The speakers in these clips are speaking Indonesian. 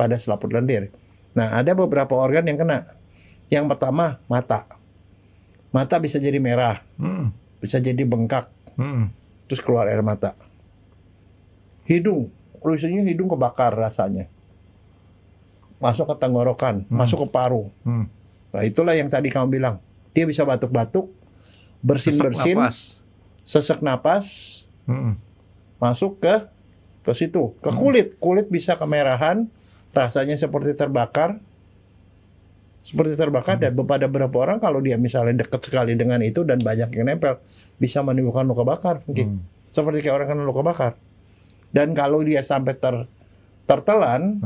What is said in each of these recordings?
pada selaput lendir. Nah, ada beberapa organ yang kena. Yang pertama, mata. Mata bisa jadi merah, bisa jadi bengkak, terus keluar air mata. Hidung, biasanya hidung kebakar rasanya. Masuk ke tenggorokan, masuk ke paru. Nah, itulah yang tadi kamu bilang. Dia bisa batuk-batuk, bersin-bersin, sesak napas, masuk ke situ, ke kulit. Kulit bisa kemerahan, rasanya seperti terbakar. Dan pada beberapa orang kalau dia misalnya dekat sekali dengan itu dan banyak yang nempel, bisa menimbulkan luka bakar mungkin. Seperti kayak orang kena luka bakar. Dan kalau dia sampai tertelan,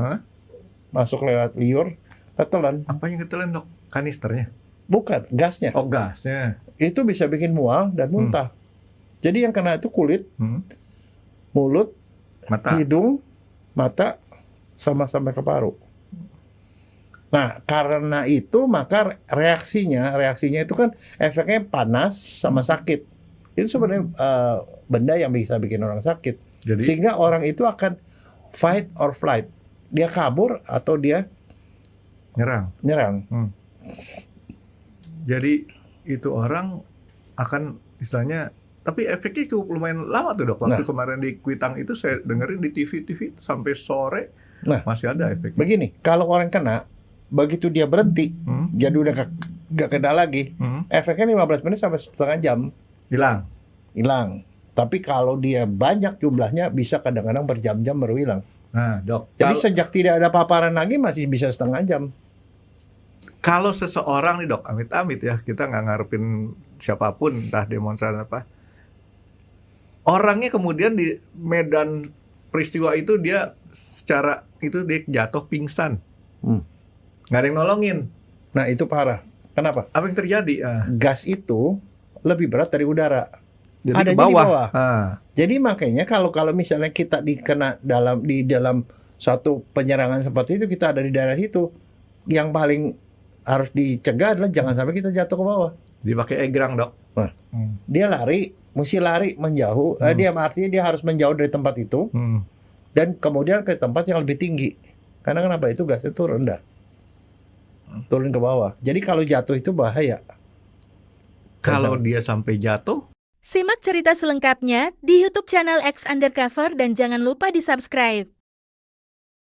masuk lewat liur, ketelan. Apa yang ketelan, Dok? Kanisternya? Bukan, gasnya. Oh, gasnya. Itu bisa bikin mual dan muntah. Jadi yang kena itu kulit, mulut, mata, hidung, mata, sama sampai ke paru. Nah, karena itu maka reaksinya itu kan efeknya panas sama sakit. Itu sebenarnya benda yang bisa bikin orang sakit. Jadi, sehingga orang itu akan fight or flight. Dia kabur atau dia nyerang. Jadi itu orang akan istilahnya, tapi efeknya cukup lumayan lama tuh, Dok. Waktu kemarin di Kuitang itu saya dengerin di TV sampai sore masih ada efeknya. Begini, kalau orang kena, begitu dia berhenti, jadi udah gak kena lagi, efeknya 15 menit sampai setengah jam. Hilang. Tapi kalau dia banyak jumlahnya, bisa kadang-kadang berjam-jam baru hilang. Nah, Dok. Jadi sejak tidak ada paparan lagi, masih bisa setengah jam. Kalau seseorang nih, Dok, amit-amit ya, kita nggak ngarepin siapapun, entah demonstran apa, orangnya kemudian di medan peristiwa itu dia jatuh pingsan. Nggak ada yang nolongin. Nah, itu parah. Kenapa? Apa yang terjadi? Gas itu lebih berat dari udara. Jadi adanya ke bawah. Di bawah. Jadi makanya kalau misalnya kita dikena di dalam satu penyerangan seperti itu, kita ada di daerah itu, yang paling harus dicegah adalah jangan sampai kita jatuh ke bawah. Dipakai egrang, Dok. Nah, dia mesti lari menjauh. Artinya dia harus menjauh dari tempat itu dan kemudian ke tempat yang lebih tinggi. Karena kenapa? Itu gasnya itu rendah, turun ke bawah. Jadi kalau jatuh itu bahaya. Kalau dia sampai jatuh, simak cerita selengkapnya di YouTube channel X Undercover dan jangan lupa di subscribe.